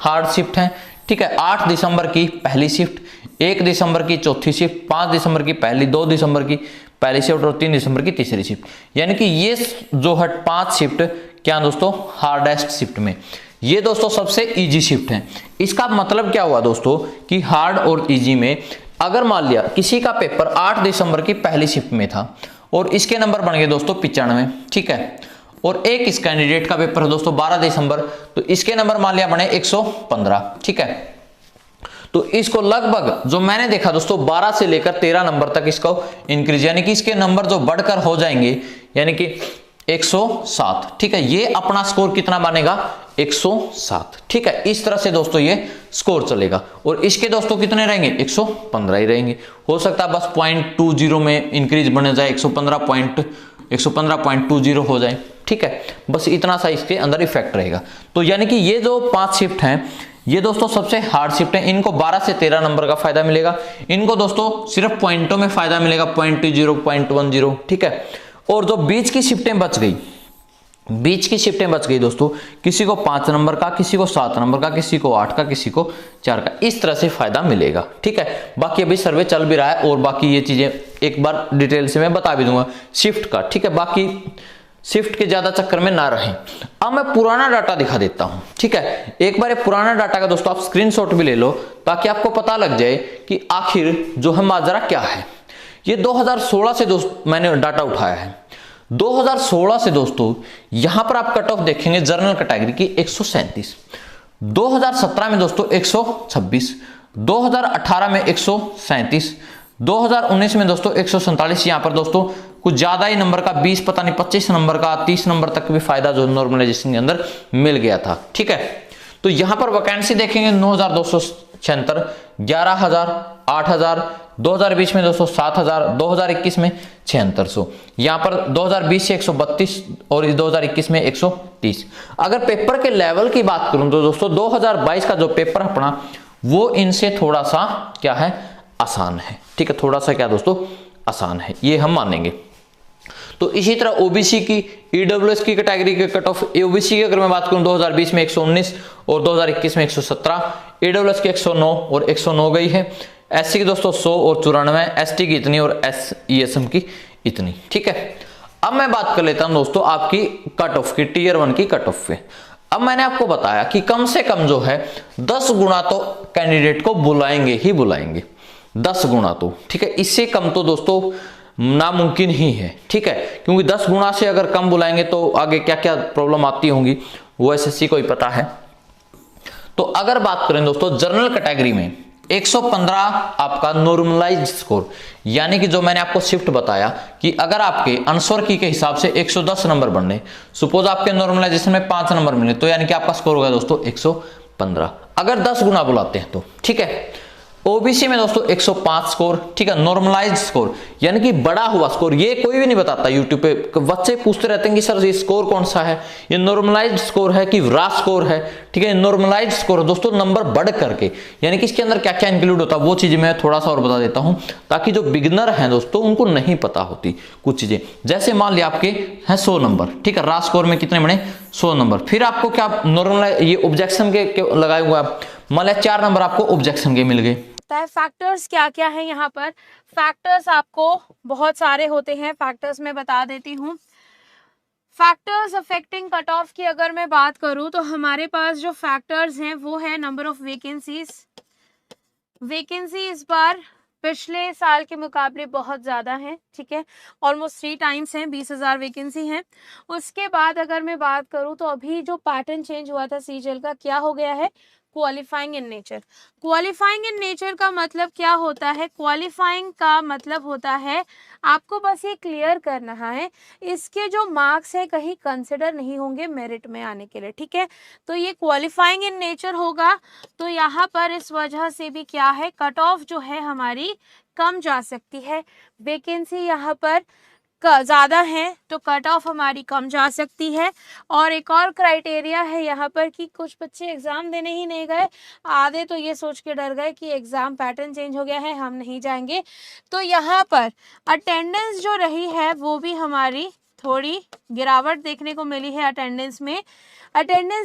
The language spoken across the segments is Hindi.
हार्ड शिफ्ट हैं। ठीक है, 8 दिसंबर की पहली शिफ्ट, 1 दिसंबर की चौथी शिफ्ट, 5 दिसंबर की पहली, 2 दिसंबर की पहली शिफ्ट और 3 दिसंबर की तीसरी शिफ्ट। यानी कि ये जो है 5 शिफ्ट क्या दोस्तों, हार्डेस्ट शिफ्ट में। ये दोस्तों सबसे इजी शिफ्ट है। इसका मतलब क्या हुआ दोस्तों कि हार्ड और इजी में अगर मान लिया किसी का पेपर 8 दिसंबर की पहली शिफ्ट में था और इसके नंबर बन गए दोस्तों 95, ठीक है, और एक इस कैंडिडेट का पेपर है दोस्तों 12 दिसंबर, तो इसके नंबर मान लिया बने 115, ठीक है। तो इसको लगभग जो मैंने देखा दोस्तों 12 से लेकर 13 नंबर तक इसको इंक्रीज, यानी कि इसके नंबर जो बढ़कर हो जाएंगे यानी कि 107, ठीक है। ये अपना स्कोर कितना बनेगा 107, ठीक है। इस तरह से दोस्तों ये स्कोर चलेगा और इसके दोस्तों कितने रहेंगे 115 ही रहेंगे। हो सकता है बस 0.20 में इंक्रीज बने जाए 115.20 हो जाए, ठीक है, बस इतना सा इसके अंदर इफेक्ट रहेगा। तो यानी कि ये जो 5 शिफ्ट हैं ये दोस्तों सबसे हार्ड शिफ्ट है। इनको 12 से 13 नंबर का फायदा मिलेगा। इनको दोस्तों सिर्फ पॉइंटों में फायदा मिलेगा 0.20 0.10, ठीक है। और जो बीच की शिफ्टें बच गई, बीच की शिफ्टें बच गई दोस्तों, किसी को 5 नंबर का, किसी को 7 नंबर का, किसी को 8 का, किसी को 4 का, इस तरह से फायदा मिलेगा, ठीक है। बाकी अभी सर्वे चल भी रहा है और बाकी ये चीजें एक बार डिटेल से मैं बता भी दूंगा शिफ्ट का, ठीक है। बाकी शिफ्ट के ज्यादा चक्कर में ना रहें। अब मैं पुराना डाटा दिखा देता हूं, ठीक है। एक बार ये पुराना डाटा का दोस्तों आप स्क्रीनशॉट भी ले लो ताकि आपको पता लग जाए कि आखिर जो है माजरा क्या है। ये 2016 से दोस्तों मैंने डाटा उठाया है। 2016 से दोस्तों यहां पर आप कट ऑफ देखेंगे जनरल कैटेगरी की 137, 2017 में दोस्तों 126, 2018 में 137, 2019 में दोस्तों 147। यहां पर दोस्तों कुछ ज्यादा ही नंबर का 20 पता नहीं 25 नंबर का 30 नंबर तक भी फायदा जो नॉर्मलाइजेशन के अंदर मिल गया था, ठीक है। तो यहां पर वैकेंसी देखेंगे 9276, 11000, 8000, 2020 में दोस्तों 7000, 2021 में 7600, यहां पर 2020 से 132 और 2021 में 130। अगर पेपर के लेवल की बात करूं तो दोस्तों 2022 का जो पेपर अपना वो इनसे थोड़ा सा क्या है आसान है, ठीक है, थोड़ा सा क्या दोस्तों आसान है, ये हम मानेंगे। तो इसी तरह ओबीसी की, ईडब्ल्यूएस की कैटेगरी के कट ऑफ, ओबीसी की अगर मैं बात करूं 2020 में 119 और 2021 में 117, ईडब्ल्यूएस की 109 और 109 गई है, एससी की दोस्तों 100 और 94, एसटी की इतनी और एसईएसएम की इतनी, ठीक है। अब मैं बात कर लेता हूं दोस्तों आपकी कट ऑफ की, टीयर 1 की कट ऑफ पे। अब मैंने आपको बताया कि कम से कम जो है 10 गुना तो कैंडिडेट को बुलाएंगे ही बुलाएंगे, 10 गुना तो, ठीक है। इससे कम तो दोस्तों नामुमकिन ही है, ठीक है, क्योंकि 10 गुना से अगर कम बुलाएंगे तो आगे क्या क्या प्रॉब्लम आती होंगी वो एसएससी को ही पता है। तो अगर बात करें दोस्तों जनरल कैटेगरी में 115 आपका नॉर्मलाइज्ड स्कोर, यानी कि जो मैंने आपको शिफ्ट बताया कि अगर आपके आंसर की के हिसाब से 110 नंबर बनने, सपोज आपके नॉर्मलाइजेशन में 5 नंबर मिले तो यानी कि आपका स्कोर होगा दोस्तों 115, अगर 10 गुना बुलाते हैं तो, ठीक है। ओबीसी में दोस्तों 105 स्कोर, ठीक है, नॉर्मलाइज्ड स्कोर यानी कि बड़ा हुआ स्कोर। ये कोई भी नहीं बताता, यूट्यूब पे बच्चे पूछते रहते हैं कि सर ये स्कोर कौन सा है, ये नॉर्मलाइज्ड स्कोर है कि रा स्कोर है, ठीक है। नॉर्मलाइज्ड स्कोर दोस्तों नंबर बढ़ करके, यानी कि इसके अंदर क्या क्या इंक्लूड होता है वो चीजें मैं थोड़ा सा और बता देता हूं ताकि जो बिगिनर है दोस्तों उनको नहीं पता होती कुछ चीजें। जैसे मान लिया आपके हैं 100 नंबर, ठीक है, रा स्कोर में कितने बने 100 नंबर, फिर आपको क्या नॉर्मलाइज ये ऑब्जेक्शन के लगाए हुए आप मान लिया 4 नंबर आपको ऑब्जेक्शन के मिल गए। फैक्टर्स क्या क्या है यहाँ पर, फैक्टर्स आपको बहुत सारे होते हैं, फैक्टर्स मैं बता देती हूँ। फैक्टर्स अफेक्टिंग कट ऑफ की अगर मैं बात करूँ तो हमारे पास जो फैक्टर्स हैं वो है नंबर ऑफ वैकेंसीज। वैकेंसी इस बार पिछले साल के मुकाबले बहुत ज़्यादा है, ठीक है, ऑलमोस्ट 3 टाइम्स हैं, 20,000 वैकेंसी हैं। उसके बाद अगर मैं बात करूँ तो अभी जो पैटर्न चेंज हुआ था सीजीएल का, क्या हो गया है, qualifying in nature. Qualifying in nature का मतलब क्या होता है, क्वालिफाइंग का मतलब होता है आपको बस ये क्लियर करना है, इसके जो मार्क्स है कहीं कंसिडर नहीं होंगे मेरिट में आने के लिए, ठीक है। तो ये क्वालिफाइंग इन नेचर होगा। तो यहाँ पर इस वजह से भी क्या है, कट ऑफ जो है हमारी कम जा सकती है। वैकेंसी यहाँ पर ज़्यादा है तो कट ऑफ हमारी कम जा सकती है। और एक और क्राइटेरिया है यहाँ पर कि कुछ बच्चे एग्ज़ाम देने ही नहीं गए, आधे तो ये सोच के डर गए कि एग्ज़ाम पैटर्न चेंज हो गया है हम नहीं जाएंगे। तो यहाँ पर अटेंडेंस जो रही है वो भी हमारी थोड़ी गिरावट देखने को मिली है अटेंडेंस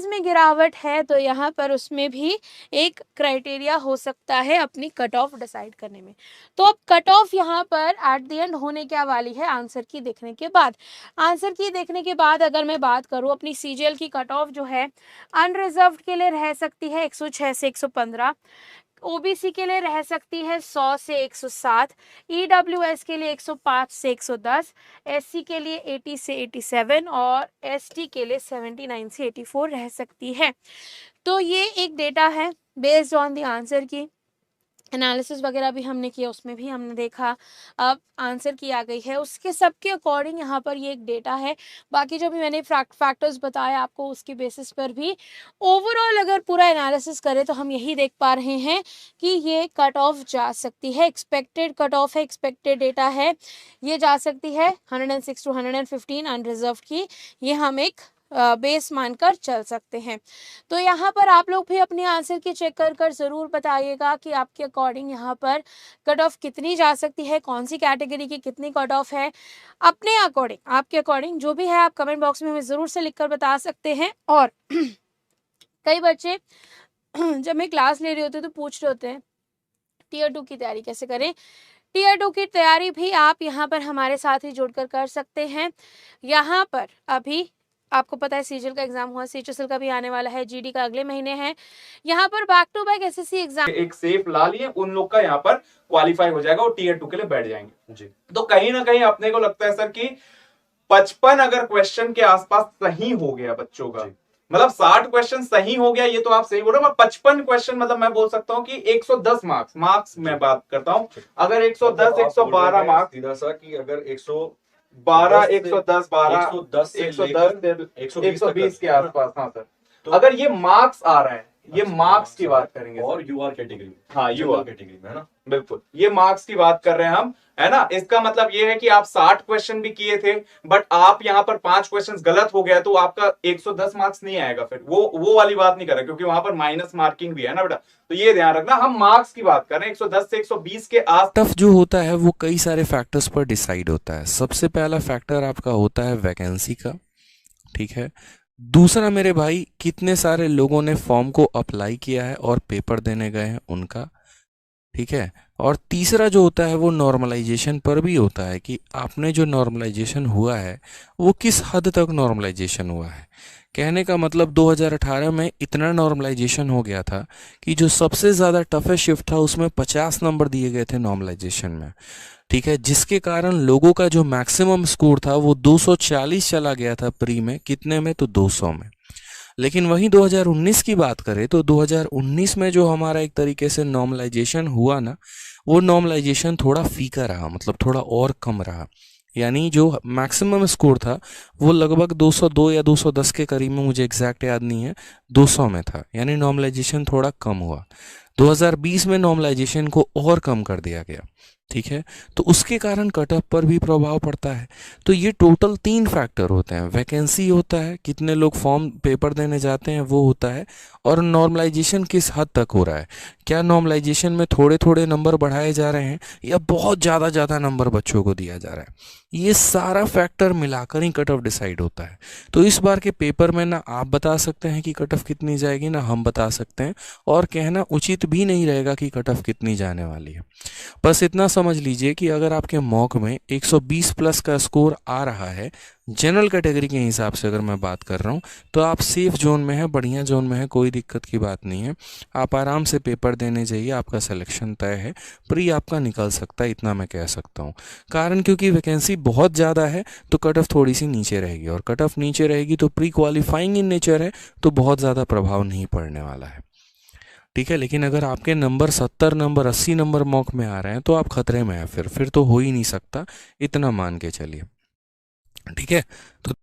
में गिरावट है, तो यहाँ पर उसमें भी एक क्राइटेरिया हो सकता है अपनी कट ऑफ डिसाइड करने में। तो अब कट ऑफ यहाँ पर एट द एंड होने क्या वाली है आंसर की देखने के बाद अगर मैं बात करूँ अपनी सीजीएल की कट ऑफ जो है अनरिजर्व्ड के लिए रह सकती है 106 से 115, ओबीसी के लिए रह सकती है 100 से 107, ईडब्ल्यूएस के लिए 105 से 110, एससी के लिए 80 से 87 और एसटी के लिए 79 से 84 रह सकती है। तो ये एक डेटा है बेस्ड ऑन द आंसर की एनालिसिस वगैरह भी हमने किया, उसमें भी हमने देखा अब आंसर की आ गई है, उसके सबके अकॉर्डिंग यहाँ पर ये एक डेटा है। बाकी जो भी मैंने फैक्टर्स बताए आपको उसके बेसिस पर भी ओवरऑल अगर पूरा एनालिसिस करें तो हम यही देख पा रहे हैं कि ये कट ऑफ जा सकती है, एक्सपेक्टेड कट ऑफ है, एक्सपेक्टेड डेटा है, ये जा सकती है 106 to 115 अनरिजर्व की, ये हम एक बेस मानकर चल सकते हैं। तो यहाँ पर आप लोग भी अपनी आंसर की चेक कर ज़रूर बताइएगा कि आपके अकॉर्डिंग यहाँ पर कट ऑफ कितनी जा सकती है, कौन सी कैटेगरी की कितनी कट ऑफ है, अपने अकॉर्डिंग आपके अकॉर्डिंग जो भी है आप कमेंट बॉक्स में हमें ज़रूर से लिखकर बता सकते हैं। और कई बच्चे जब मैं क्लास ले रही होती हूँ तो पूछ रहे होते हैं टीयर 2 की तैयारी कैसे करें। टीयर 2 की तैयारी भी आप यहाँ पर हमारे साथ ही जुड़कर कर सकते हैं। यहाँ पर अभी आपको पता है सीजीएल का एग्जाम हुआ, सीएचएसएल का भी आने वाला है, जीडी का अगले महीने है। यहाँ पर back to back SSC exam एक सेफ ला लिए उन लोग का यहाँ पर क्वालिफाई हो जाएगा और टीयर 2 के लिए बैठ जाएंगे जी। तो कहीं ना कहीं अपने को लगता है सर कि 55 अगर क्वेश्चन के आसपास सही हो गया बच्चों का, मतलब 60 क्वेश्चन सही हो गया, ये तो आप सही बोल रहे हो, 55 क्वेश्चन मतलब मैं बोल सकता हूँ कि 110 मार्क्स मैं बात करता हूँ। अगर 110 112 मार्क्स सीधा सा कि अगर 112 110 120 के आसपास, हाँ सर, तो अगर ये मार्क्स आ रहा है, ये मार्क्स की बात करेंगे और यूआर कैटेगरी, हाँ यूआर कैटेगरी में है ना, बिल्कुल ये मार्क्स की बात कर रहे हैं हम, है ना। इसका मतलब ये है कि आप 60 क्वेश्चन भी किए थे बट आप यहाँ पर 5 क्वेश्चन गलत हो गया तो आपका 110 मार्क्स नहीं आएगा, फिर वो वाली बात नहीं कर रहे क्योंकि वहां पर माइनस मार्किंग भी है ना बेटा। तो ये ध्यान रखना, हम मार्क्स की बात कर रहे हैं 110 से 120 के आस। टफ जो होता है वो कई सारे फैक्टर्स पर डिसाइड होता है। सबसे पहला फैक्टर आपका होता है वैकेंसी का, ठीक है। दूसरा मेरे भाई कितने सारे लोगों ने फॉर्म को अप्लाई किया है और पेपर देने गए हैं उनका, ठीक है। और तीसरा जो होता है वो नॉर्मलाइजेशन पर भी होता है कि आपने जो नॉर्मलाइजेशन हुआ है वो किस हद तक नॉर्मलाइजेशन हुआ है। कहने का मतलब 2018 में इतना नॉर्मलाइजेशन हो गया था कि जो सबसे ज़्यादा टफेस्ट शिफ्ट था उसमें 50 नंबर दिए गए थे नॉर्मलाइजेशन में, ठीक है, जिसके कारण लोगों का जो मैक्सिमम स्कोर था वो 240 चला गया था प्री में, कितने में तो 200 में। लेकिन वहीं 2019 की बात करें तो 2019 में जो हमारा एक तरीके से नॉर्मलाइजेशन हुआ ना, वो नॉर्मलाइजेशन थोड़ा फीका रहा, मतलब थोड़ा और कम रहा। यानी जो मैक्सिमम स्कोर था वो लगभग 202 या 210 के करीब में, मुझे एग्जैक्ट याद नहीं है, 200 में था, यानी नॉर्मलाइजेशन थोड़ा कम हुआ। 2020 में नॉर्मलाइजेशन को और कम कर दिया गया, ठीक है, तो उसके कारण कटअप पर भी प्रभाव पड़ता है। तो ये टोटल 3 फैक्टर होते हैं, वैकेंसी होता है, कितने लोग फॉर्म पेपर देने जाते हैं वो होता है, और नॉर्मलाइजेशन किस हद तक हो रहा है, क्या नॉर्मलाइजेशन में थोड़े थोड़े नंबर बढ़ाए जा रहे हैं या बहुत ज़्यादा नंबर बच्चों को दिया जा रहा है। ये सारा फैक्टर मिलाकर ही कट ऑफ डिसाइड होता है। तो इस बार के पेपर में ना आप बता सकते हैं कि कट ऑफ कितनी जाएगी, ना हम बता सकते हैं, और कहना उचित भी नहीं रहेगा कि कट ऑफ कितनी जाने वाली है। बस इतना समझ लीजिए कि अगर आपके मॉक में 120 प्लस का स्कोर आ रहा है जनरल कैटेगरी के हिसाब से, अगर मैं बात कर रहा हूँ, तो आप सेफ जोन में हैं, बढ़िया जोन में है, कोई दिक्कत की बात नहीं है। आप आराम से पेपर देने जाइए, आपका सिलेक्शन तय है, प्री आपका निकल सकता है, इतना मैं कह सकता हूँ। कारण क्योंकि वैकेंसी बहुत ज़्यादा है तो कट ऑफ थोड़ी सी नीचे रहेगी, और कट ऑफ नीचे रहेगी तो प्री क्वालिफाइंग इन नेचर है तो बहुत ज़्यादा प्रभाव नहीं पड़ने वाला है, ठीक है। लेकिन अगर आपके नंबर 70 नंबर 80 नंबर मॉक में आ रहे हैं तो आप खतरे में हैं, फिर तो हो ही नहीं सकता, इतना मान के चलिए, ठीक है। तो